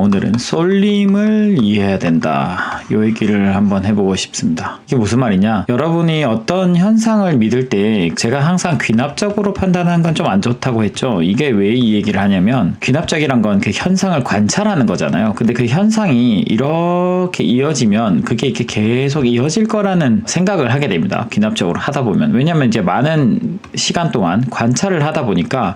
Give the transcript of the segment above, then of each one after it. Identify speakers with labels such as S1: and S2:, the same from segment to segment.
S1: 오늘은 쏠림을 이해해야 된다. 이 얘기를 한번 해보고 싶습니다. 이게 무슨 말이냐? 여러분이 어떤 현상을 믿을 때 제가 항상 귀납적으로 판단하는 건 좀 안 좋다고 했죠. 이게 왜 이 얘기를 하냐면 귀납적이란 건 그 현상을 관찰하는 거잖아요. 근데 그 현상이 이렇게 이어지면 그게 이렇게 계속 이어질 거라는 생각을 하게 됩니다. 귀납적으로 하다 보면. 왜냐면 이제 많은 시간 동안 관찰을 하다 보니까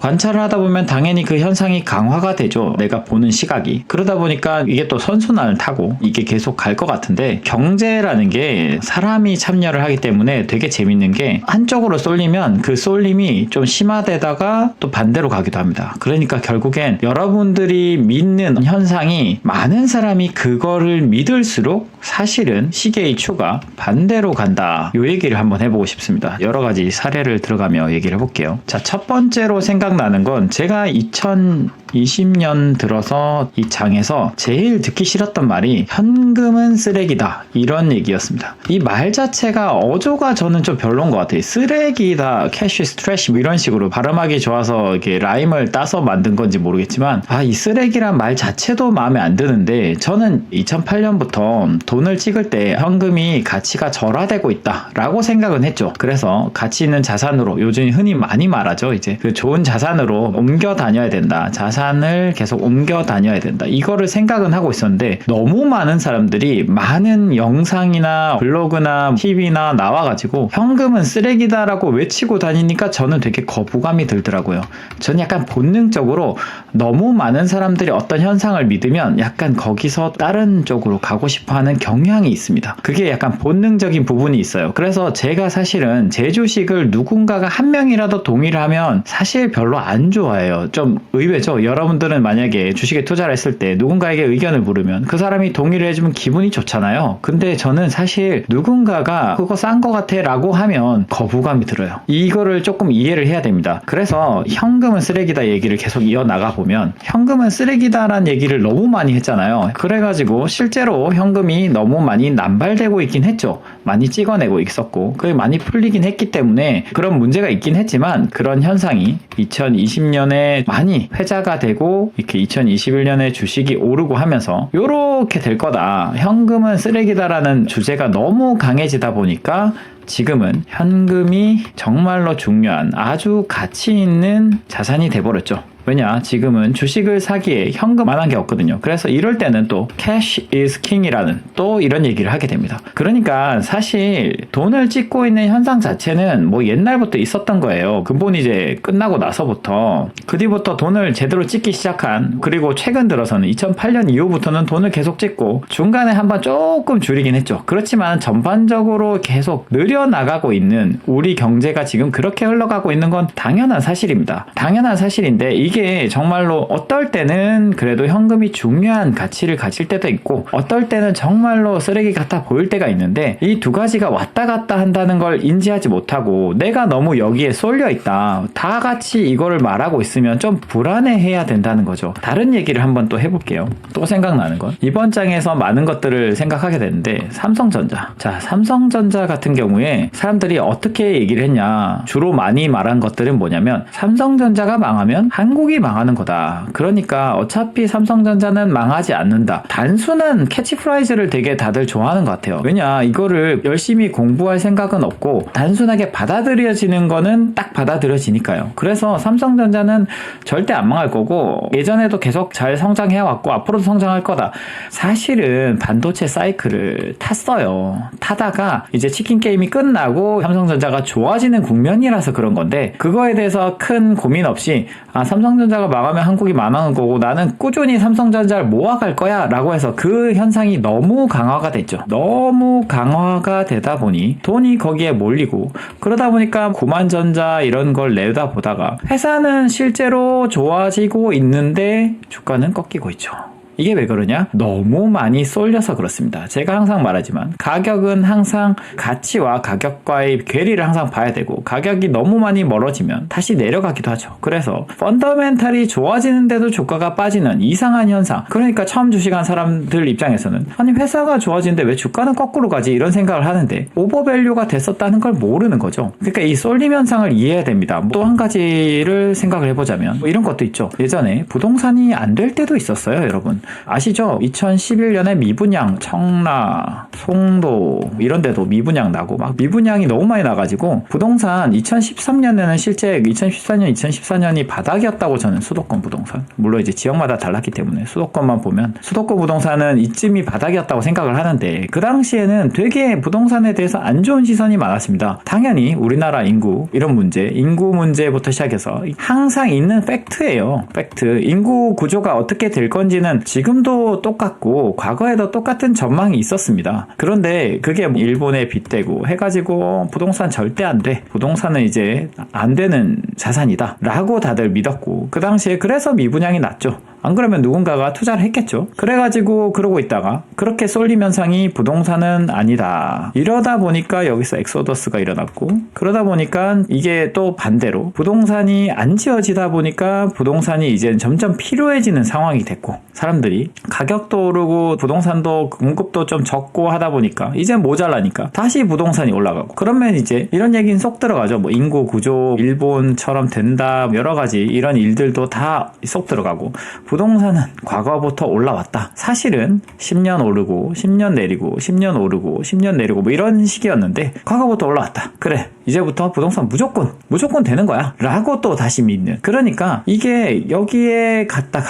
S1: 당연히 그 현상이 강화가 되죠. 내가 보는 시각이. 그러다 보니까 이게 또 선순환을 타고 이게 계속 갈 것 같은데 경제라는 게 사람이 참여를 하기 때문에 되게 재밌는 게 한쪽으로 쏠리면 그 쏠림이 좀 심화되다가 또 반대로 가기도 합니다. 그러니까 결국엔 여러분들이 믿는 현상이 많은 사람이 그거를 믿을수록 사실은 시계의 추가 반대로 간다. 이 얘기를 한번 해보고 싶습니다. 여러 가지 사례를 들어가며 얘기를 해볼게요. 자, 첫 번째로 생각나는 건 제가 2020년 들어서 이 장에서 제일 듣기 싫었던 말이 현금은 쓰레기다 이런 얘기였습니다. 이 말 자체가 어조가 저는 좀 별로인 것 같아요. 쓰레기다, 캐시 스트래시 뭐 이런 식으로 발음하기 좋아서 이렇게 라임을 따서 만든 건지 모르겠지만 이 쓰레기란 말 자체도 마음에 안 드는데 저는 2008년부터 돈을 찍을 때 현금이 가치가 절하되고 있다라고 생각은 했죠. 그래서 가치 있는 자산으로 요즘 흔히 많이 말하죠. 이제 그 좋은 자산으로 옮겨 다녀야 된다. 자산을 계속 옮겨 다녀야 된다. 이거를 생각은 하고 있었는데 너무 많은 사람들이 많은 영상이나 블로그나 TV나 나와가지고 현금은 쓰레기다라고 외치고 다니니까 저는 되게 거부감이 들더라고요. 저는 약간 본능적으로 너무 많은 사람들이 어떤 현상을 믿으면 약간 거기서 다른 쪽으로 가고 싶어하는 경향이 있습니다. 그게 약간 본능적인 부분이 있어요. 그래서 제가 사실은 제 주식을 누군가가 한 명이라도 동의를 하면 사실 별로 안 좋아해요. 좀 의외죠. 여러분들은 만약에 주식에 투자를 했을 때 누군가에게 의견을 물으면 그 사람이 동의를 해주면 기분이 좋잖아요. 근데 저는 사실 누군가가 그거 싼 거 같아 라고 하면 거부감이 들어요. 이거를 조금 이해를 해야 됩니다. 그래서 현금은 쓰레기다 얘기를 계속 이어나가 보면 현금은 쓰레기다라는 얘기를 너무 많이 했잖아요. 그래가지고 실제로 현금이 너무 많이 남발되고 있긴 했죠. 많이 찍어내고 있었고 그게 많이 풀리긴 했기 때문에 그런 문제가 있긴 했지만 그런 현상이 2020년에 많이 회자가 되고 이렇게 2021년에 주식이 오르고 하면서 요렇게 될 거다. 현금은 쓰레기다라는 주제가 너무 강해지다 보니까 지금은 현금이 정말로 중요한 아주 가치 있는 자산이 돼버렸죠. 왜냐? 지금은 주식을 사기에 현금만한 게 없거든요. 그래서 이럴 때는 또 cash is king이라는 또 이런 얘기를 하게 됩니다. 그러니까 사실 돈을 찍고 있는 현상 자체는 뭐 옛날부터 있었던 거예요. 근본이 이제 끝나고 나서부터 그 뒤부터 돈을 제대로 찍기 시작한 그리고 최근 들어서는 2008년 이후부터는 돈을 계속 찍고 중간에 한번 조금 줄이긴 했죠. 그렇지만 전반적으로 계속 늘어나가고 있는 우리 경제가 지금 그렇게 흘러가고 있는 건 당연한 사실입니다. 당연한 사실인데 이게 정말로 어떨 때는 그래도 현금이 중요한 가치를 가질 때도 있고 어떨 때는 정말로 쓰레기 같아 보일 때가 있는데 이 두 가지가 왔다 갔다 한다는 걸 인지하지 못하고 내가 너무 여기에 쏠려 있다. 다 같이 이거를 말하고 있으면 좀 불안해해야 된다는 거죠. 다른 얘기를 한번 또 해볼게요. 또 생각나는 건 이번 장에서 많은 것들을 생각하게 되는데 삼성전자. 자, 삼성전자 같은 경우에 사람들이 어떻게 얘기를 했냐. 주로 많이 말한 것들은 뭐냐면 삼성전자가 망하면 한국이 망하는 거다. 그러니까 어차피 삼성전자는 망하지 않는다. 단순한 캐치프라이즈를 되게 다들 좋아하는 것 같아요. 왜냐, 이거를 열심히 공부할 생각은 없고 단순하게 받아들여지는 거는 딱 받아들여지니까요. 그래서 삼성전자는 절대 안 망할 거고 예전에도 계속 잘 성장해왔고 앞으로도 성장할 거다. 사실은 반도체 사이클을 탔어요. 타다가 이제 치킨 게임이 끝나고 삼성전자가 좋아지는 국면이라서 그런 건데 그거에 대해서 큰 고민 없이 삼성전자가 망하면 한국이 망하는 거고 나는 꾸준히 삼성전자를 모아갈 거야 라고 해서 그 현상이 너무 강화가 됐죠. 너무 강화가 되다 보니 돈이 거기에 몰리고 그러다 보니까 구만전자 이런 걸 내다 보다가 회사는 실제로 좋아지고 있는데 주가는 꺾이고 있죠. 이게 왜 그러냐? 너무 많이 쏠려서 그렇습니다. 제가 항상 말하지만 가격은 항상 가치와 가격과의 괴리를 항상 봐야 되고 가격이 너무 많이 멀어지면 다시 내려가기도 하죠. 그래서 펀더멘탈이 좋아지는데도 주가가 빠지는 이상한 현상. 그러니까 처음 주식한 사람들 입장에서는 아니 회사가 좋아지는데 왜 주가는 거꾸로 가지? 이런 생각을 하는데 오버밸류가 됐었다는 걸 모르는 거죠. 그러니까 이 쏠림 현상을 이해해야 됩니다. 또 한 가지를 생각을 해보자면 이런 것도 있죠. 예전에 부동산이 안 될 때도 있었어요, 여러분. 아시죠? 2011년에 미분양, 청라, 송도 이런 데도 미분양 나고 막 미분양이 너무 많이 나가지고 부동산 2013년에는 실제 2014년, 2014년이 바닥이었다고 저는 수도권 부동산. 물론 이제 지역마다 달랐기 때문에 수도권만 보면 수도권 부동산은 이쯤이 바닥이었다고 생각을 하는데 그 당시에는 되게 부동산에 대해서 안 좋은 시선이 많았습니다. 당연히 우리나라 인구 이런 문제, 인구 문제부터 시작해서 항상 있는 팩트예요. 팩트. 인구 구조가 어떻게 될 건지는 지금도 똑같고 과거에도 똑같은 전망이 있었습니다. 그런데 그게 일본에 빗대고 해가지고 부동산 절대 안 돼. 부동산은 이제 안 되는 자산이다. 라고 다들 믿었고 그 당시에 그래서 미분양이 났죠. 안 그러면 누군가가 투자를 했겠죠. 그래가지고 그러고 있다가 그렇게 쏠림 현상이 부동산은 아니다. 이러다 보니까 여기서 엑소더스가 일어났고 그러다 보니까 이게 또 반대로 부동산이 안 지어지다 보니까 부동산이 이제 점점 필요해지는 상황이 됐고 사람들이 가격도 오르고 부동산도 공급도 좀 적고 하다 보니까 이제 모자라니까 다시 부동산이 올라가고 그러면 이제 이런 얘기는 쏙 들어가죠. 뭐 인구 구조 일본처럼 된다 여러 가지 이런 일들도 다 쏙 들어가고 부동산은 과거부터 올라왔다. 사실은 10년 오르고 10년 내리고 10년 오르고 10년 내리고 뭐 이런 식이었는데 과거부터 올라왔다. 그래 이제부터 부동산 무조건 되는 거야 라고 또 다시 믿는. 그러니까 이게 여기에 갔다가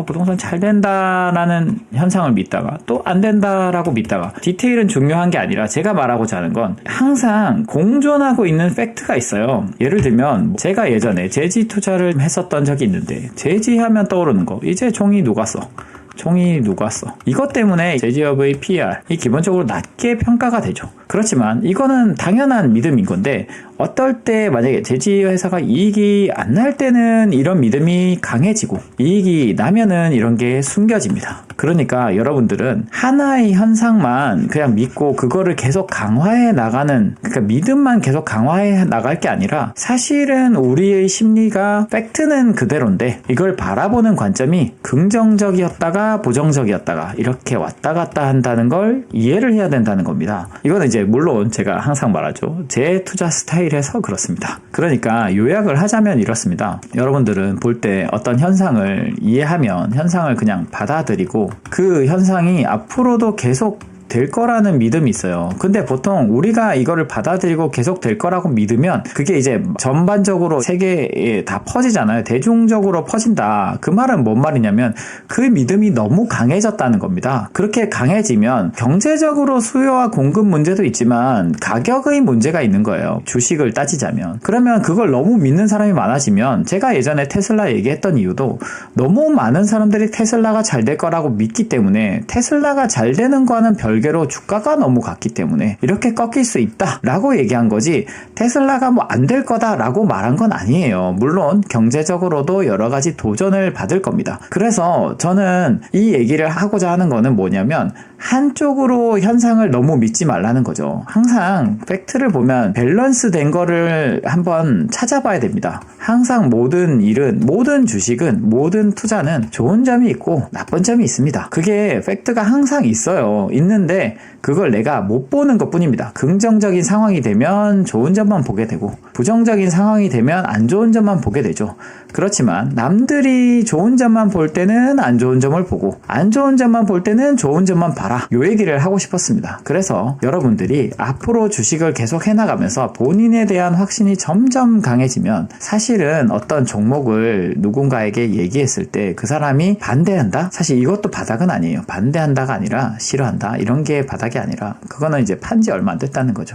S1: 부동산 잘 된다라는 현상을 믿다가 또 안 된다라고 믿다가 디테일은 중요한 게 아니라 제가 말하고자 하는 건 항상 공존하고 있는 팩트가 있어요. 예를 들면 제가 예전에 제지 투자를 했었던 적이 있는데 제지하면 떠오르는 거 이제 종이 누가 써? 이것 때문에 제지업의 PR이 기본적으로 낮게 평가가 되죠. 그렇지만 이거는 당연한 믿음인 건데 어떨 때 만약에 제지 회사가 이익이 안 날 때는 이런 믿음이 강해지고 이익이 나면은 이런 게 숨겨집니다. 그러니까 여러분들은 하나의 현상만 그냥 믿고 그거를 계속 강화해 나가는 그러니까 믿음만 계속 강화해 나갈 게 아니라 사실은 우리의 심리가 팩트는 그대로인데 이걸 바라보는 관점이 긍정적이었다가 부정적이었다가 이렇게 왔다 갔다 한다는 걸 이해를 해야 된다는 겁니다. 이거는 이제 물론 제가 항상 말하죠. 제 투자 스타일에서 그렇습니다. 그러니까 요약을 하자면 이렇습니다. 여러분들은 볼 때 어떤 현상을 이해하면 현상을 그냥 받아들이고 그 현상이 앞으로도 계속 될 거라는 믿음이 있어요. 근데 보통 우리가 이거를 받아들이고 계속 될 거라고 믿으면 그게 이제 전반적으로 세계에 다 퍼지잖아요. 대중적으로 퍼진다. 그 말은 뭔 말이냐면 그 믿음이 너무 강해졌다는 겁니다. 그렇게 강해지면 경제적으로 수요와 공급 문제도 있지만 가격의 문제가 있는 거예요. 주식을 따지자면. 그러면 그걸 너무 믿는 사람이 많아지면 제가 예전에 테슬라 얘기했던 이유도 너무 많은 사람들이 테슬라가 잘 될 거라고 믿기 때문에 테슬라가 잘 되는 거와는 별개로 주가가 너무 같기 때문에 이렇게 꺾일 수 있다라고 얘기한 거지 테슬라가 뭐 안 될 거다라고 말한 건 아니에요. 물론 경제적으로도 여러 가지 도전을 받을 겁니다. 그래서 저는 이 얘기를 하고자 하는 거는 뭐냐면 한쪽으로 현상을 너무 믿지 말라는 거죠. 항상 팩트를 보면 밸런스 된 거를 한번 찾아봐야 됩니다. 항상 모든 일은, 모든 주식은, 모든 투자는 좋은 점이 있고 나쁜 점이 있습니다. 그게 팩트가 항상 있어요. 있는데 그걸 내가 못 보는 것 뿐입니다. 긍정적인 상황이 되면 좋은 점만 보게 되고 부정적인 상황이 되면 안 좋은 점만 보게 되죠. 그렇지만 남들이 좋은 점만 볼 때는 안 좋은 점을 보고 안 좋은 점만 볼 때는 좋은 점만 봐라. 요 얘기를 하고 싶었습니다. 그래서 여러분들이 앞으로 주식을 계속 해나가면서 본인에 대한 확신이 점점 강해지면 사실은 어떤 종목을 누군가에게 얘기했을 때 그 사람이 반대한다? 사실 이것도 바닥은 아니에요. 반대한다가 아니라 싫어한다. 이런 게 바닥이 아니라 그거는 이제 판지 얼마 안 됐다는 거죠.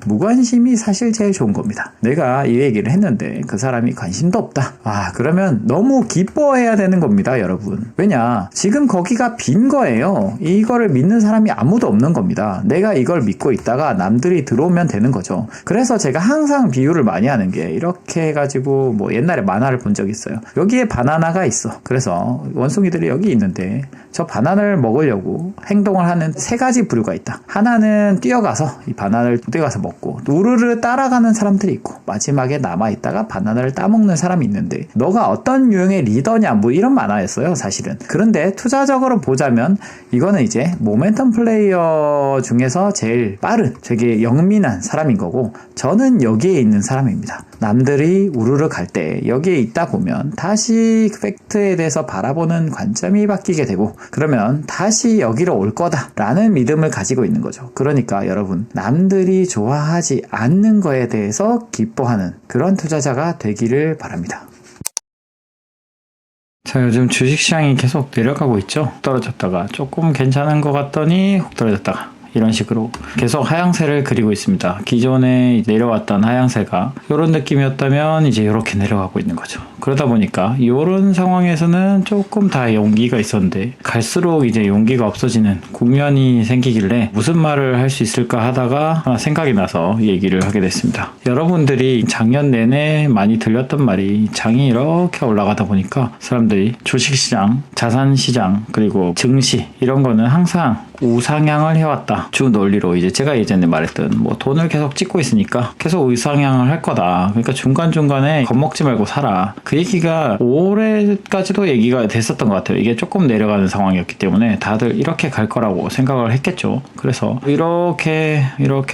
S1: 무관심이 사실 제일 좋은 겁니다. 내가 이 얘기를 했는데 그 사람이 관심도 없다. 그러면 너무 기뻐해야 되는 겁니다, 여러분. 왜냐? 지금 거기가 빈 거예요. 이거를 믿는 사람이 아무도 없는 겁니다. 내가 이걸 믿고 있다가 남들이 들어오면 되는 거죠. 그래서 제가 항상 비유를 많이 하는 게 이렇게 해가지고 뭐 옛날에 만화를 본 적이 있어요. 여기에 바나나가 있어. 그래서 원숭이들이 여기 있는데 저 바나나를 먹으려고 행동을 하는 세 가지 부류가 있다. 하나는 뛰어가서 이 바나나를 뛰어가서 먹고 우르르 따라가는 사람들이 있고 마지막에 남아있다가 바나나를 따먹는 사람이 있는데 너가 어떤 유형의 리더냐 뭐 이런 만화였어요, 사실은. 그런데 투자적으로 보자면 이거는 이제 모멘텀 플레이어 중에서 제일 빠른, 되게 영민한 사람인 거고 저는 여기에 있는 사람입니다. 남들이 우르르 갈 때 여기에 있다 보면 다시 팩트에 대해서 바라보는 관점이 바뀌게 되고 그러면 다시 여기로 올 거다라는 믿음을 가지고 있는 거죠. 그러니까 여러분, 남들이 좋아하지 않는 거에 대해서 기뻐하는 그런 투자자가 되기를 바랍니다. 자, 요즘 주식시장이 계속 내려가고 있죠. 떨어졌다가 조금 괜찮은 것 같더니 훅 떨어졌다가 이런 식으로 계속 하향세를 그리고 있습니다. 기존에 내려왔던 하향세가 이런 느낌이었다면 이제 이렇게 내려가고 있는 거죠. 그러다 보니까 이런 상황에서는 조금 다 용기가 있었는데 갈수록 이제 용기가 없어지는 국면이 생기길래 무슨 말을 할 수 있을까 하다가 하나 생각이 나서 얘기를 하게 됐습니다. 여러분들이 작년 내내 많이 들렸던 말이 장이 이렇게 올라가다 보니까 사람들이 주식시장, 자산시장, 그리고 증시 이런 거는 항상 우상향을 해왔다. 주 논리로 이제 제가 예전에 말했던 뭐 돈을 계속 찍고 있으니까 계속 우상향을 할 거다. 그러니까 중간중간에 겁먹지 말고 살아. 그 얘기가 올해까지도 얘기가 됐었던 것 같아요. 이게 조금 내려가는 상황이었기 때문에 다들 이렇게 갈 거라고 생각을 했겠죠. 그래서 이렇게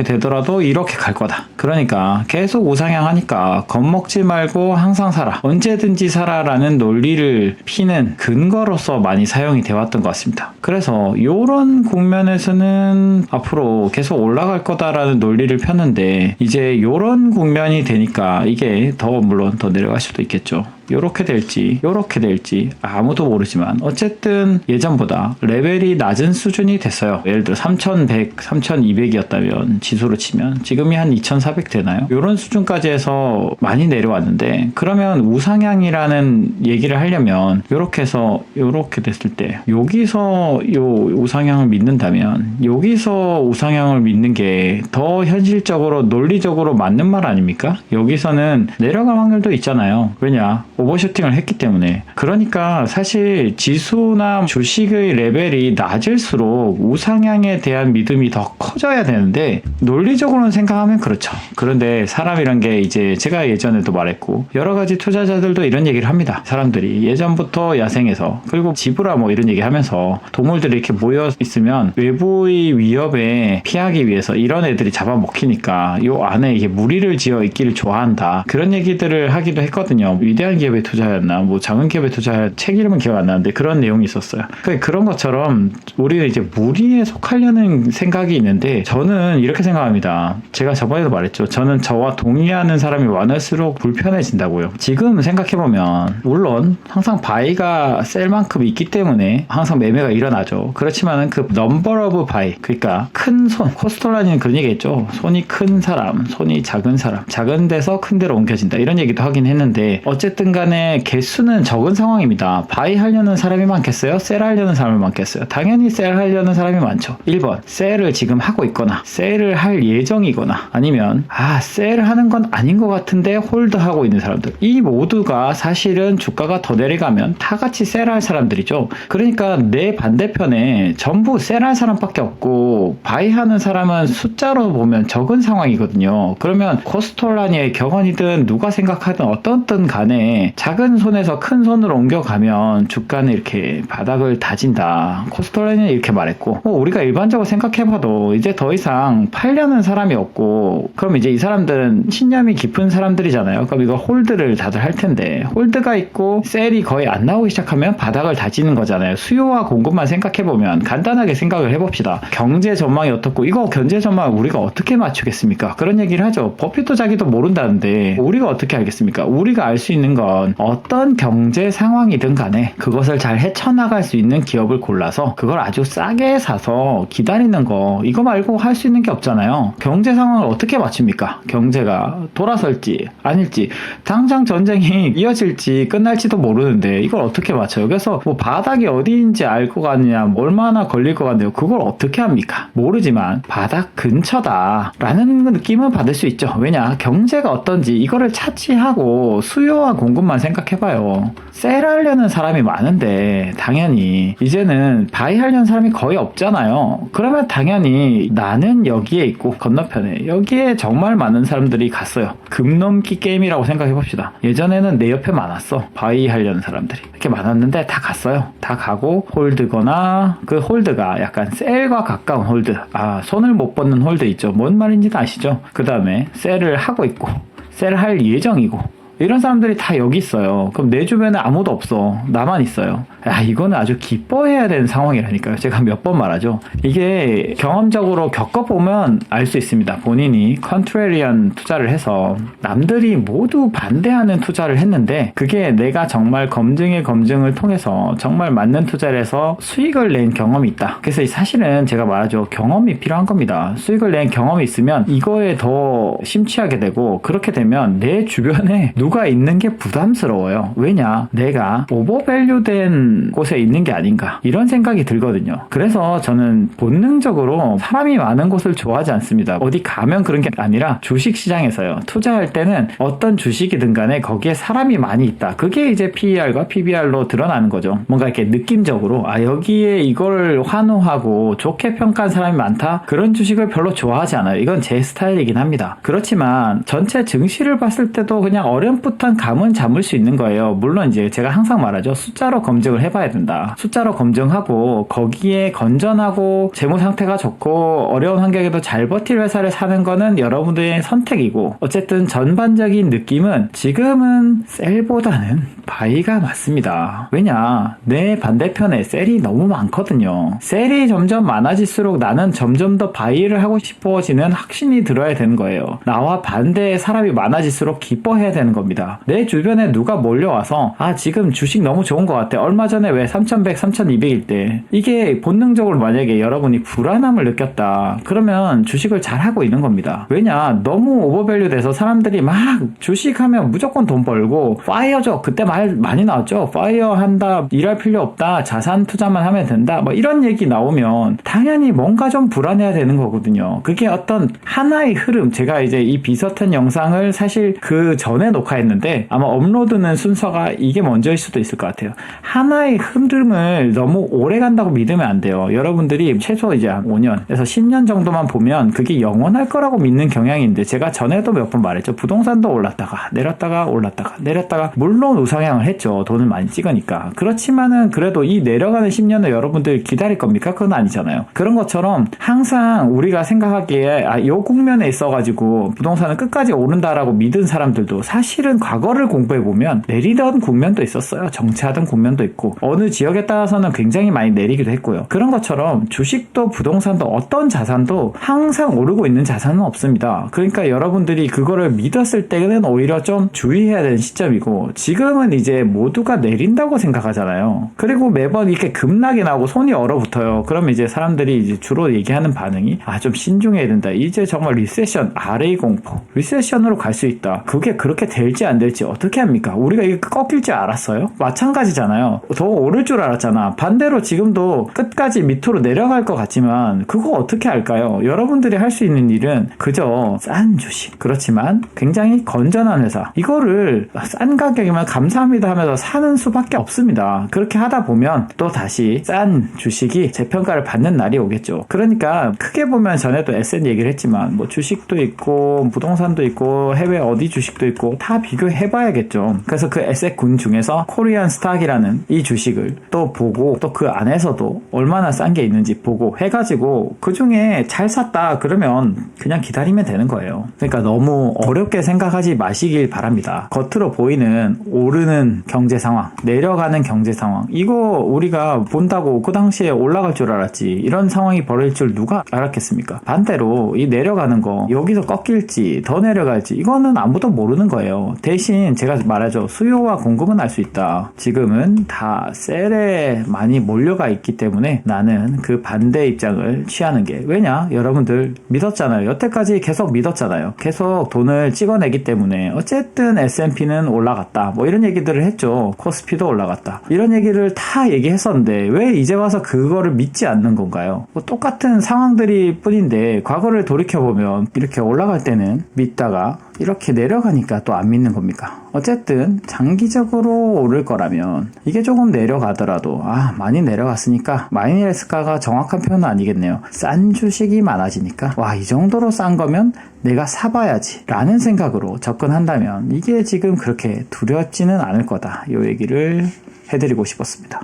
S1: 되더라도 이렇게 갈 거다. 그러니까 계속 우상향하니까 겁먹지 말고 항상 살아. 언제든지 살아라는 논리를 피는 근거로서 많이 사용이 되었던 것 같습니다. 그래서 이런 국면에서는 앞으로 계속 올라갈 거다라는 논리를 폈는데 이제 이런 국면이 되니까 이게 물론 더 내려갈 수도 있겠죠. 요렇게 될지 아무도 모르지만 어쨌든 예전보다 레벨이 낮은 수준이 됐어요. 예를 들어 3100, 3200이었다면 지수로 치면 지금이 한 2400 되나요? 요런 수준까지 해서 많이 내려왔는데 그러면 우상향이라는 얘기를 하려면 요렇게 해서 요렇게 됐을 때 여기서 요 우상향을 믿는다면 여기서 우상향을 믿는 게 더 현실적으로 논리적으로 맞는 말 아닙니까? 여기서는 내려갈 확률도 있잖아요. 왜냐? 오버슈팅을 했기 때문에. 그러니까 사실 지수나 주식의 레벨이 낮을수록 우상향에 대한 믿음이 더 커져야 되는데 논리적으로는 생각하면 그렇죠. 그런데 사람이란 게 이제 제가 예전에도 말했고 여러 가지 투자자들도 이런 얘기를 합니다. 사람들이 예전부터 야생에서 그리고 지브라 뭐 이런 얘기 하면서 동물들이 이렇게 모여 있으면 외부의 위협에 피하기 위해서 이런 애들이 잡아먹히니까 요 안에 이게 무리를 지어 있기를 좋아한다. 그런 얘기들을 하기도 했거든요. 위대한 기업에 투자였나 뭐 작은 기업에 투자할 책 이름은 기억 안 나는데 그런 내용이 있었어요. 그런 것처럼 우리는 이제 무리에 속하려는 생각이 있는데 저는 이렇게 생각합니다. 제가 저번에도 말했죠. 저는 저와 동의하는 사람이 많을수록 불편해진다고요. 지금 생각해보면 물론 항상 바이가 셀 만큼 있기 때문에 항상 매매가 일어나죠. 그렇지만은 그 넘버 오브 바이 그러니까 큰 손 코스톨라니는 그런 얘기했죠. 손이 큰 사람 손이 작은 사람 작은 데서 큰 데로 옮겨진다 이런 얘기도 하긴 했는데 어쨌든 간에 개수는 적은 상황입니다. 바이 하려는 사람이 많겠어요? 셀 하려는 사람이 많겠어요? 당연히 셀 하려는 사람이 많죠. 1번 셀을 지금 하고 있거나 셀을 할 예정이거나 아니면 셀을 하는 건 아닌 것 같은데 홀드하고 있는 사람들 이 모두가 사실은 주가가 더 내려가면 다 같이 셀할 사람들이죠. 그러니까 내 반대편에 전부 셀할 사람밖에 없고 바이하는 사람은 숫자로 보면 적은 상황이거든요. 그러면 코스톨라니의 격언이든 누가 생각하든 어떻든 간에 작은 손에서 큰 손으로 옮겨가면 주가는 이렇게 바닥을 다진다. 코스톨라니는 이렇게 말했고 우리가 일반적으로 생각해봐도 이제 더 이상 팔려는 사람이 없고 그럼 이제 이 사람들은 신념이 깊은 사람들이잖아요. 그럼 이거 홀드를 다들 할 텐데 홀드가 있고 셀이 거의 안 나오기 시작하면 바닥을 다지는 거잖아요. 수요와 공급만 생각해보면 간단하게 생각을 해봅시다. 경제 전망이 어떻고 이거 경제 전망을 우리가 어떻게 맞추겠습니까? 그런 얘기를 하죠. 버핏도 자기도 모른다는데 우리가 어떻게 알겠습니까? 우리가 알 수 있는 건 어떤 경제 상황이든 간에 그것을 잘 헤쳐나갈 수 있는 기업을 골라서 그걸 아주 싸게 사서 기다리는 거 이거 말고 할 수 있는 게 없잖아요. 경제 상황을 어떻게 맞춥니까? 경제가 돌아설지 아닐지 당장 전쟁이 이어질지 끝날지도 모르는데 이걸 어떻게 맞춰요? 그래서 뭐 바닥이 어디인지 알 것 같느냐 얼마나 걸릴 것 같네요. 그걸 어떻게 합니까? 모르지만 바닥 근처다 라는 느낌은 받을 수 있죠. 왜냐? 경제가 어떤지 이거를 차치하고 수요와 공급만 생각해봐요. 셀하려는 사람이 많은데 당연히 이제는 바이 하려는 사람이 거의 없잖아요. 그러면 당연히 나는 여기에 있고 건너편에 여기에 정말 많은 사람들이 갔어요. 금넘기 게임이라고 생각해봅시다. 예전에는 내 옆에 많았어. 바이 하려는 사람들이 이렇게 많았는데 다 갔어요. 다 가고 홀드거나 그 홀드가 약간 셀과 가까운 홀드 손을 못 뻗는 홀드 있죠. 뭔 말인지는 아시죠? 그 다음에 셀을 하고 있고 셀을 할 예정이고 이런 사람들이 다 여기 있어요. 그럼 내 주변에 아무도 없어. 나만 있어요. 야, 이거는 아주 기뻐해야 되는 상황이라니까요. 제가 몇 번 말하죠. 이게 경험적으로 겪어보면 알 수 있습니다. 본인이 컨트레리언 투자를 해서 남들이 모두 반대하는 투자를 했는데 그게 내가 정말 검증의 검증을 통해서 정말 맞는 투자를 해서 수익을 낸 경험이 있다. 그래서 사실은 제가 말하죠. 경험이 필요한 겁니다. 수익을 낸 경험이 있으면 이거에 더 심취하게 되고 그렇게 되면 내 주변에 누가 있는 게 부담스러워요. 왜냐? 내가 오버밸류된 곳에 있는 게 아닌가 이런 생각이 들거든요. 그래서 저는 본능적으로 사람이 많은 곳을 좋아하지 않습니다. 어디 가면 그런 게 아니라 주식시장에서요. 투자할 때는 어떤 주식이든 간에 거기에 사람이 많이 있다. 그게 이제 PER과 PBR로 드러나는 거죠. 뭔가 이렇게 느낌적으로 여기에 이걸 환호하고 좋게 평가한 사람이 많다. 그런 주식을 별로 좋아하지 않아요. 이건 제 스타일이긴 합니다. 그렇지만 전체 증시를 봤을 때도 그냥 어렴풋한 감은 잡을 수 있는 거예요. 물론 이제 제가 항상 말하죠. 숫자로 검증을 해봐야 된다. 숫자로 검증하고 거기에 건전하고 재무 상태가 좋고 어려운 환경에도 잘 버틸 회사를 사는 거는 여러분들의 선택이고 어쨌든 전반적인 느낌은 지금은 셀보다는 바이가 맞습니다. 왜냐? 내 반대편에 셀이 너무 많거든요. 셀이 점점 많아질수록 나는 점점 더 바이를 하고 싶어지는 확신이 들어야 되는 거예요. 나와 반대의 사람이 많아질수록 기뻐해야 되는 겁니다. 내 주변에 누가 몰려와서 지금 주식 너무 좋은 것 같아. 얼마 전에 왜 3100, 3200일 때 이게 본능적으로 만약에 여러분이 불안함을 느꼈다. 그러면 주식을 잘하고 있는 겁니다. 왜냐? 너무 오버밸류 돼서 사람들이 막 주식하면 무조건 돈 벌고 파이어죠. 그때 말 많이 나왔죠. 파이어 한다. 일할 필요 없다. 자산 투자만 하면 된다. 뭐 이런 얘기 나오면 당연히 뭔가 좀 불안해야 되는 거거든요. 그게 어떤 하나의 흐름. 제가 이제 이 비슷한 영상을 사실 그 전에 녹화했는데 아마 업로드는 순서가 이게 먼저일 수도 있을 것 같아요. 하나의 흐름을 너무 오래 간다고 믿으면 안 돼요. 여러분들이 최소 이제 5년에서 10년 정도만 보면 그게 영원할 거라고 믿는 경향인데 제가 전에도 몇 번 말했죠. 부동산도 올랐다가 내렸다가 올랐다가 내렸다가 물론 우상향을 했죠. 돈을 많이 찍으니까. 그렇지만은 그래도 이 내려가는 10년을 여러분들 기다릴 겁니까? 그건 아니잖아요. 그런 것처럼 항상 우리가 생각하기에 이 국면에 있어가지고 부동산은 끝까지 오른다라고 믿은 사람들도 사실은 과거를 공부해보면 내리던 국면도 있었어요. 정체하던 국면도 있고 어느 지역에 따라서는 굉장히 많이 내리기도 했고요. 그런 것처럼 주식도 부동산도 어떤 자산도 항상 오르고 있는 자산은 없습니다. 그러니까 여러분들이 그거를 믿었을 때는 오히려 좀 주의해야 되는 시점이고 지금은 이제 모두가 내린다고 생각하잖아요. 그리고 매번 이렇게 급락이 나오고 손이 얼어붙어요. 그러면 이제 사람들이 이제 주로 얘기하는 반응이 좀 신중해야 된다. 이제 정말 리세션, RA 공포, 리세션으로 갈 수 있다. 그게 그렇게 될지 안 될지 어떻게 합니까? 우리가 이게 꺾일 줄 알았어요? 마찬가지잖아요. 더 오를 줄 알았잖아. 반대로 지금도 끝까지 밑으로 내려갈 것 같지만 그거 어떻게 할까요? 여러분들이 할 수 있는 일은 그저 싼 주식. 그렇지만 굉장히 건전한 회사. 이거를 싼 가격이면 감사합니다 하면서 사는 수밖에 없습니다. 그렇게 하다 보면 또 다시 싼 주식이 재평가를 받는 날이 오겠죠. 그러니까 크게 보면 전에도 SN 얘기를 했지만 뭐 주식도 있고 부동산도 있고 해외 어디 주식도 있고 다 비교해봐야겠죠. 그래서 그 에셋군 중에서 코리안 스탁이라는 이 주식을 또 보고 또 그 안에서도 얼마나 싼 게 있는지 보고 해가지고 그 중에 잘 샀다 그러면 그냥 기다리면 되는 거예요. 그러니까 너무 어렵게 생각하지 마시길 바랍니다. 겉으로 보이는 오르는 경제 상황, 내려가는 경제 상황 이거 우리가 본다고 그 당시에 올라갈 줄 알았지 이런 상황이 벌어질 줄 누가 알았겠습니까? 반대로 이 내려가는 거 여기서 꺾일지 더 내려갈지 이거는 아무도 모르는 거예요. 대신 제가 말하죠. 수요와 공급은 알 수 있다. 지금은 다 셀에 많이 몰려가 있기 때문에 나는 그 반대 입장을 취하는 게 왜냐? 여러분들 믿었잖아요. 여태까지 계속 믿었잖아요. 계속 돈을 찍어내기 때문에 어쨌든 S&P는 올라갔다. 뭐 이런 얘기들을 했죠. 코스피도 올라갔다. 이런 얘기를 다 얘기했었는데 왜 이제 와서 그거를 믿지 않는 건가요? 뭐 똑같은 상황들이 뿐인데 과거를 돌이켜보면 이렇게 올라갈 때는 믿다가 이렇게 내려가니까 또 안 믿는 겁니까? 어쨌든 장기적으로 오를 거라면 이게 조금 내려가더라도 많이 내려갔으니까 마이너스가가 정확한 표현은 아니겠네요. 싼 주식이 많아지니까 이 정도로 싼 거면 내가 사봐야지 라는 생각으로 접근한다면 이게 지금 그렇게 두렵지는 않을 거다. 이 얘기를 해드리고 싶었습니다.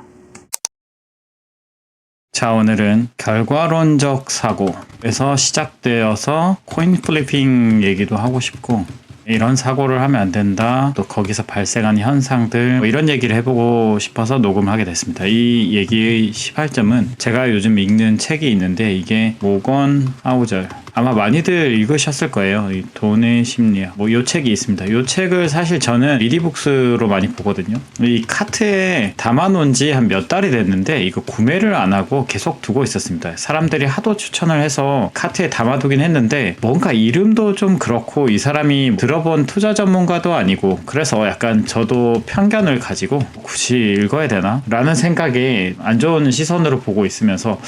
S1: 자, 오늘은 결과론적 사고에서 시작되어서 코인 플리핑 얘기도 하고 싶고 이런 사고를 하면 안 된다. 또 거기서 발생한 현상들 뭐 이런 얘기를 해보고 싶어서 녹음을 하게 됐습니다. 이 얘기의 시발점은 제가 요즘 읽는 책이 있는데 이게 모건 하우절 아마 많이들 읽으셨을 거예요. 이 돈의 심리학 뭐 요 책이 있습니다. 요 책을 사실 저는 리디북스로 많이 보거든요. 이 카트에 담아놓은 지 한 몇 달이 됐는데 이거 구매를 안 하고 계속 두고 있었습니다. 사람들이 하도 추천을 해서 카트에 담아두긴 했는데 뭔가 이름도 좀 그렇고 이 사람이 들어본 투자 전문가도 아니고 그래서 약간 저도 편견을 가지고 굳이 읽어야 되나? 라는 생각에 안 좋은 시선으로 보고 있으면서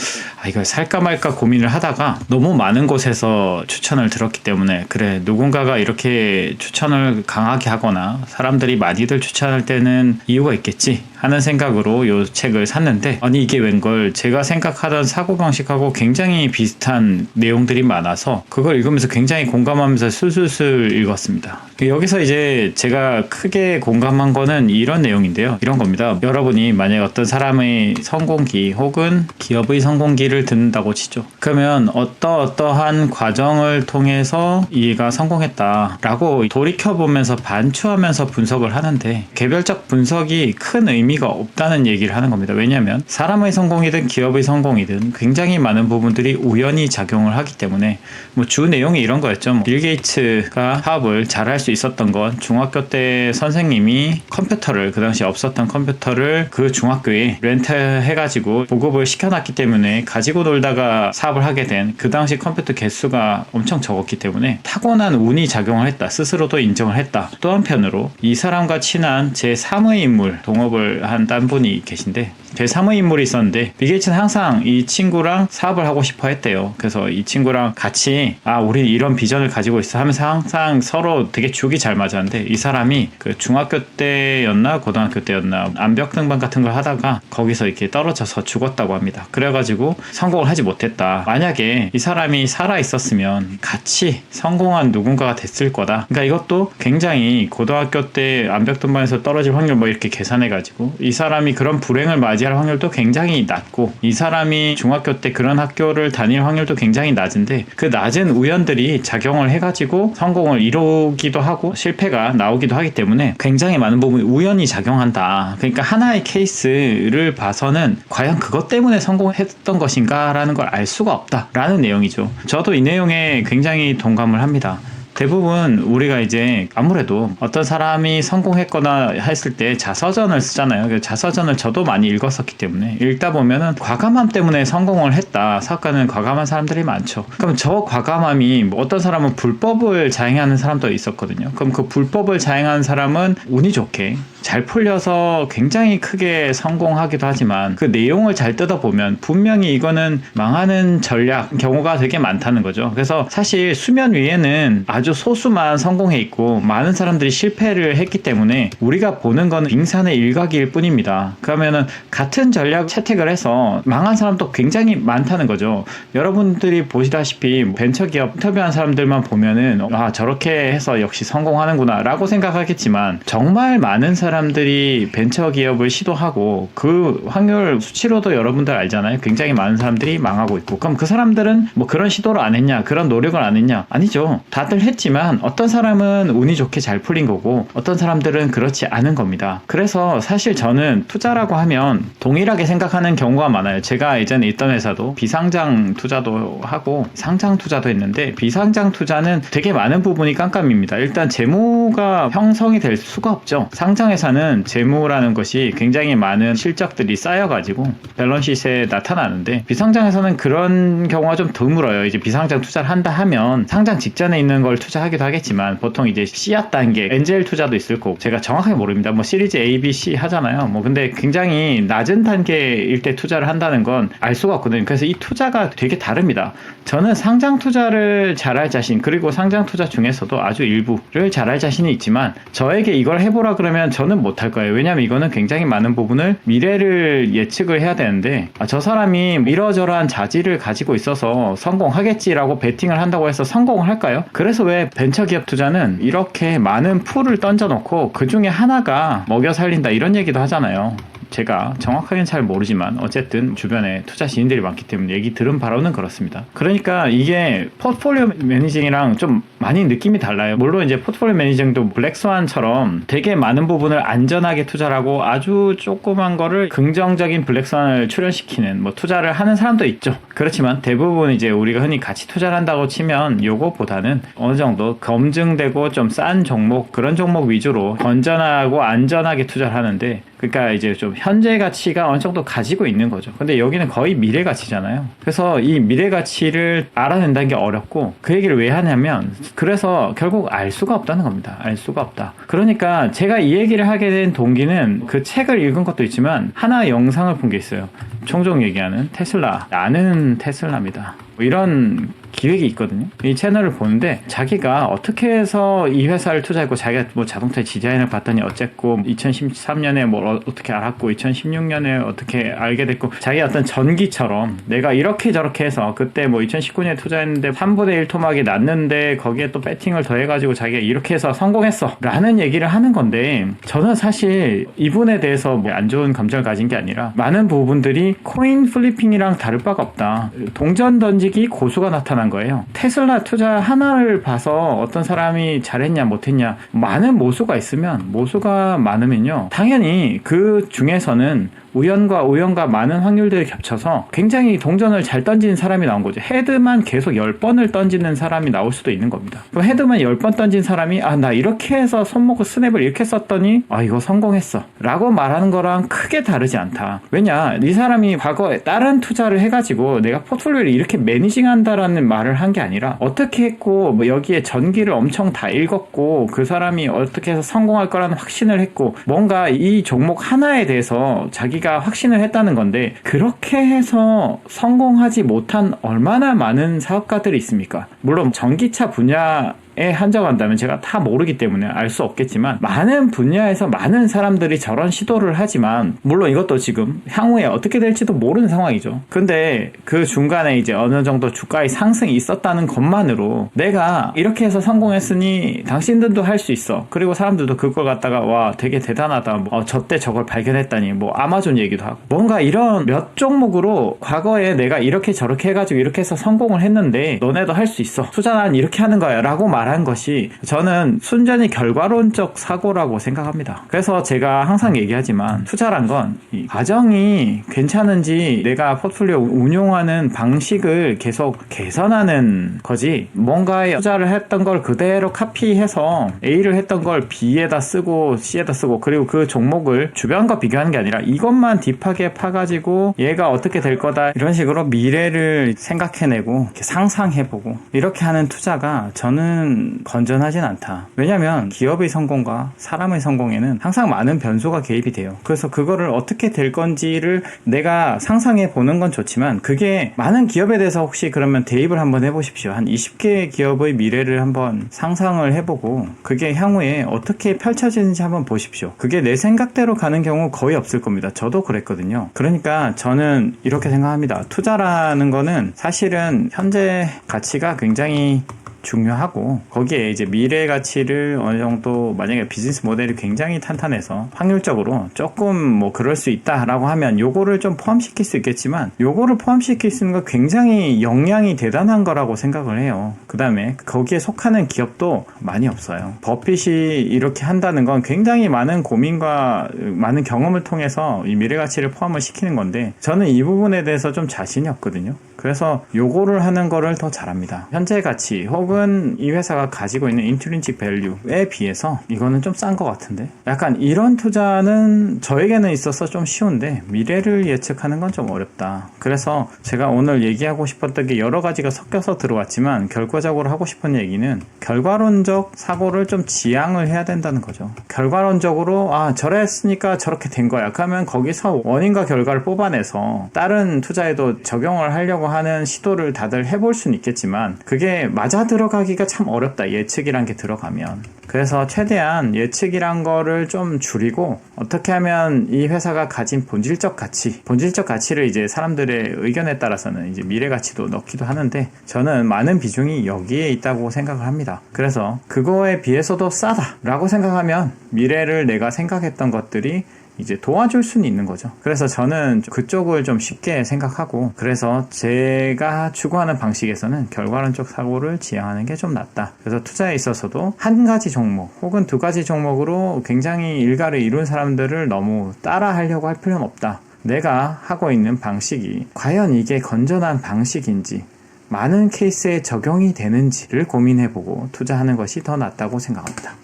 S1: 이걸 살까 말까 고민을 하다가 너무 많은 곳에서 추천을 들었기 때문에 그래 누군가가 이렇게 추천을 강하게 하거나 사람들이 많이들 추천할 때는 이유가 있겠지 하는 생각으로 이 책을 샀는데 아니 이게 웬걸 제가 생각하던 사고방식하고 굉장히 비슷한 내용들이 많아서 그걸 읽으면서 굉장히 공감하면서 술술술 읽었습니다. 여기서 이제 제가 크게 공감한 거는 이런 내용인데요. 이런 겁니다. 여러분이 만약 어떤 사람의 성공기 혹은 기업의 성공기를 듣는다고 치죠. 그러면 어떠한 과정을 통해서 얘가 성공했다라고 돌이켜보면서 반추하면서 분석을 하는데 개별적 분석이 큰 의미가 없다는 얘기를 하는 겁니다. 왜냐하면 사람의 성공이든 기업의 성공이든 굉장히 많은 부분들이 우연히 작용을 하기 때문에 뭐 주 내용이 이런 거였죠. 빌 게이츠가 사업을 잘할 수 있었던 건 중학교 때 선생님이 컴퓨터를 그 당시 없었던 컴퓨터를 그 중학교에 렌트해가지고 보급을 시켜놨기 때문에 가지고 놀다가 사업을 하게 된 그 당시 컴퓨터 개수가 엄청 적었기 때문에 타고난 운이 작용을 했다. 스스로도 인정을 했다. 또 한편으로 이 사람과 친한 제 3의 인물 동업을 한 딴 분이 계신데 제 3의 인물이 있었는데 빌 게이츠는 항상 이 친구랑 사업을 하고 싶어 했대요. 그래서 이 친구랑 같이 우리 이런 비전을 가지고 있어 하면서 항상 서로 되게 죽이 잘 맞았는데 이 사람이 그 중학교 때였나 고등학교 때였나 암벽 등반 같은 걸 하다가 거기서 이렇게 떨어져서 죽었다고 합니다. 그래가지고 성공을 하지 못했다. 만약에 이 사람이 살아 있었으면 같이 성공한 누군가가 됐을 거다. 그러니까 이것도 굉장히 고등학교 때 암벽 등반에서 떨어질 확률 뭐 이렇게 계산해가지고 이 사람이 그런 불행을 맞이할 확률도 굉장히 낮고 이 사람이 중학교 때 그런 학교를 다닐 확률도 굉장히 낮은데 그 낮은 우연들이 작용을 해가지고 성공을 이루기도 하고 실패가 나오기도 하기 때문에 굉장히 많은 부분이 우연히 작용한다. 그러니까 하나의 케이스를 봐서는 과연 그것 때문에 성공했던 것인가 라는 걸 알 수가 없다 라는 내용이죠. 저도 이 내용에 굉장히 동감을 합니다. 대부분 우리가 이제 아무래도 어떤 사람이 성공했거나 했을 때 자서전을 쓰잖아요. 자서전을 저도 많이 읽었었기 때문에 읽다 보면은 과감함 때문에 성공을 했다. 사업가는 과감한 사람들이 많죠. 그럼 저 과감함이 어떤 사람은 불법을 자행하는 사람도 있었거든요. 그럼 그 불법을 자행하는 사람은 운이 좋게 잘 풀려서 굉장히 크게 성공하기도 하지만 그 내용을 잘 뜯어보면 분명히 이거는 망하는 전략 경우가 되게 많다는 거죠. 그래서 사실 수면 위에는 아주 소수만 성공해 있고 많은 사람들이 실패를 했기 때문에 우리가 보는 건 빙산의 일각일 뿐입니다. 그러면은 같은 전략 채택을 해서 망한 사람도 굉장히 많다는 거죠. 여러분들이 보시다시피 벤처기업 인터뷰한 사람들만 보면은 저렇게 해서 역시 성공하는구나 라고 생각하겠지만 정말 많은 사람들이 벤처기업을 시도하고 그 확률 수치로도 여러분들 알잖아요. 굉장히 많은 사람들이 망하고 있고 그럼 그 사람들은 뭐 그런 시도를 안 했냐 그런 노력을 안 했냐 아니죠. 다들 했지만 어떤 사람은 운이 좋게 잘 풀린 거고 어떤 사람들은 그렇지 않은 겁니다. 그래서 사실 저는 투자라고 하면 동일하게 생각하는 경우가 많아요. 제가 예전에 있던 회사도 비상장 투자도 하고 상장 투자도 했는데 비상장 투자는 되게 많은 부분이 깜깜입니다. 일단 재무가 형성이 될 수가 없죠. 상장 회사는 재무라는 것이 굉장히 많은 실적들이 쌓여가지고 밸런시트에 나타나는데 비상장에서는 그런 경우가 좀 드물어요. 이제 비상장 투자를 한다 하면 상장 직전에 있는 걸 투자하기도 하겠지만 보통 이제 씨앗 단계 엔젤 투자도 있을 거고 제가 정확하게 모릅니다. 뭐 시리즈 A, B, C 하잖아요. 뭐 근데 굉장히 낮은 단계일 때 투자를 한다는 건 알 수가 없거든요. 그래서 이 투자가 되게 다릅니다. 저는 상장 투자를 잘할 자신 그리고 상장 투자 중에서도 아주 일부를 잘할 자신이 있지만 저에게 이걸 해보라 그러면 저는 못할 거예요. 왜냐하면 이거는 굉장히 많은 부분을 미래를 예측을 해야 되는데 저 사람이 이러저러한 자질을 가지고 있어서 성공하겠지라고 베팅을 한다고 해서 성공을 할까요? 그래서 왜 벤처기업 투자는 이렇게 많은 풀을 던져놓고 그 중에 하나가 먹여 살린다 이런 얘기도 하잖아요. 제가 정확하게는 잘 모르지만 어쨌든 주변에 투자 지인들이 많기 때문에 얘기 들은 바로는 그렇습니다. 그러니까 이게 포트폴리오 매니징이랑 좀 많이 느낌이 달라요. 물론 이제 포트폴리오 매니징도 블랙스완처럼 되게 많은 부분을 안전하게 투자를 하고 아주 조그만 거를 긍정적인 블랙스완을 출현시키는 뭐 투자를 하는 사람도 있죠. 그렇지만 대부분 이제 우리가 흔히 같이 투자를 한다고 치면 요거보다는 어느 정도 검증되고 좀 싼 종목, 그런 종목 위주로 건전하고 안전하게 투자를 하는데, 그러니까 이제 좀 현재 가치가 어느 정도 가지고 있는 거죠. 근데 여기는 거의 미래 가치잖아요. 그래서 이 미래 가치를 알아낸다는 게 어렵고, 그 얘기를 왜 하냐면 그래서 결국 알 수가 없다는 겁니다. 알 수가 없다. 그러니까 제가 이 얘기를 하게 된 동기는 그 책을 읽은 것도 있지만 하나 영상을 본 게 있어요. 종종 얘기하는 테슬라, 나는 테슬라입니다. 뭐 이런 기획이 있거든요. 이 채널을 보는데 자기가 어떻게 해서 이 회사를 투자했고, 자기가 뭐 자동차 디자인을 봤더니 어쨌고, 2013년에 뭘 어떻게 알았고, 2016년에 어떻게 알게 됐고, 자기 어떤 전기처럼 내가 이렇게 저렇게 해서 그때 뭐 2019년에 투자했는데 3분의 1 토막이 났는데 거기에 또 배팅을 더해가지고 자기가 이렇게 해서 성공했어 라는 얘기를 하는 건데, 저는 사실 이분에 대해서 뭐 안 좋은 감정을 가진 게 아니라 많은 부분들이 코인 플리핑이랑 다를 바가 없다. 동전 던지기 고수가 나타난 거예요. 테슬라 투자 하나를 봐서 어떤 사람이 잘했냐 못했냐, 많은 모수가 있으면, 모수가 많으면요, 당연히 그 중에서는 우연과 많은 확률들이 겹쳐서 굉장히 동전을 잘 던지는 사람이 나온 거죠. 헤드만 계속 10번을 던지는 사람이 나올 수도 있는 겁니다. 그럼 헤드만 10번 던진 사람이 나 이렇게 해서 손목을 스냅을 이렇게 썼더니 이거 성공했어 라고 말하는 거랑 크게 다르지 않다. 왜냐, 이 사람이 과거에 다른 투자를 해가지고 내가 포트폴리오를 이렇게 매니징한다라는 말을 한 게 아니라 어떻게 했고, 뭐 여기에 전기를 엄청 다 읽었고, 그 사람이 어떻게 해서 성공할 거라는 확신을 했고, 뭔가 이 종목 하나에 대해서 자기가 확신을 했다는 건데, 그렇게 해서 성공하지 못한 얼마나 많은 사업가들이 있습니까? 물론 전기차 분야에 한정한다면 제가 다 모르기 때문에 알 수 없겠지만, 많은 분야에서 많은 사람들이 저런 시도를 하지만, 물론 이것도 지금 향후에 어떻게 될지도 모르는 상황이죠. 근데 그 중간에 이제 어느 정도 주가의 상승이 있었다는 것만으로 내가 이렇게 해서 성공했으니 당신들도 할 수 있어, 그리고 사람들도 그걸 갖다가 와 되게 대단하다, 저때 저걸 발견했다니, 뭐 아마존 얘기도 하고, 뭔가 이런 몇 종목으로 과거에 내가 이렇게 저렇게 해가지고 이렇게 해서 성공을 했는데 너네도 할 수 있어, 투자는 이렇게 하는 거야 라고 말한 것이 저는 순전히 결과론적 사고라고 생각합니다. 그래서 제가 항상 얘기하지만 투자란 건 이 과정이 괜찮은지, 내가 포트폴리오 운용하는 방식을 계속 개선하는 거지, 뭔가에 투자를 했던 걸 그대로 카피해서 A를 했던 걸 B에다 쓰고 C에다 쓰고, 그리고 그 종목을 주변과 비교하는 게 아니라 이것만 딥하게 파가지고 얘가 어떻게 될 거다 이런 식으로 미래를 생각해내고 이렇게 상상해보고 이렇게 하는 투자가 저는 건전하진 않다. 왜냐면 기업의 성공과 사람의 성공에는 항상 많은 변수가 개입이 돼요. 그래서 그거를 어떻게 될 건지를 내가 상상해 보는 건 좋지만, 그게 많은 기업에 대해서 혹시 그러면 대입을 한번 해보십시오. 한 20개의 기업의 미래를 한번 상상을 해보고 그게 향후에 어떻게 펼쳐지는지 한번 보십시오. 그게 내 생각대로 가는 경우 거의 없을 겁니다. 저도 그랬거든요. 그러니까 저는 이렇게 생각합니다. 투자라는 거는 사실은 현재 가치가 굉장히 중요하고, 거기에 이제 미래 가치를 어느 정도, 만약에 비즈니스 모델이 굉장히 탄탄해서 확률적으로 조금 뭐 그럴 수 있다라고 하면 요거를 좀 포함시킬 수 있겠지만, 요거를 포함시킬 수 있는 거 굉장히 역량이 대단한 거라고 생각을 해요. 그 다음에 거기에 속하는 기업도 많이 없어요. 버핏이 이렇게 한다는 건 굉장히 많은 고민과 많은 경험을 통해서 이 미래 가치를 포함을 시키는 건데, 저는 이 부분에 대해서 좀 자신이 없거든요. 그래서 요거를 하는 거를 더 잘합니다. 현재 가치 혹은 이 회사가 가지고 있는 인트린식 밸류에 비해서 이거는 좀 싼 것 같은데, 약간 이런 투자는 저에게는 있어서 좀 쉬운데 미래를 예측하는 건 좀 어렵다. 그래서 제가 오늘 얘기하고 싶었던 게 여러 가지가 섞여서 들어왔지만, 결과적으로 하고 싶은 얘기는 결과론적 사고를 좀 지양을 해야 된다는 거죠. 결과론적으로 저랬으니까 저렇게 된 거야, 그러면 거기서 원인과 결과를 뽑아내서 다른 투자에도 적용을 하려고 하는 시도를 다들 해볼 수는 있겠지만, 그게 맞아 들어가기가 참 어렵다, 예측이란 게 들어가면. 그래서 최대한 예측이란 거를 좀 줄이고, 어떻게 하면 이 회사가 가진 본질적 가치를 이제 사람들의 의견에 따라서는 이제 미래 가치도 넣기도 하는데, 저는 많은 비중이 여기에 있다고 생각을 합니다. 그래서 그거에 비해서도 싸다라고 생각하면 미래를 내가 생각했던 것들이 이제 도와줄 수는 있는 거죠. 그래서 저는 그쪽을 좀 쉽게 생각하고, 그래서 제가 추구하는 방식에서는 결과론적 사고를 지향하는 게 좀 낫다. 그래서 투자에 있어서도 한 가지 종목 혹은 두 가지 종목으로 굉장히 일가를 이룬 사람들을 너무 따라 하려고 할 필요는 없다. 내가 하고 있는 방식이 과연 이게 건전한 방식인지, 많은 케이스에 적용이 되는지를 고민해보고 투자하는 것이 더 낫다고 생각합니다.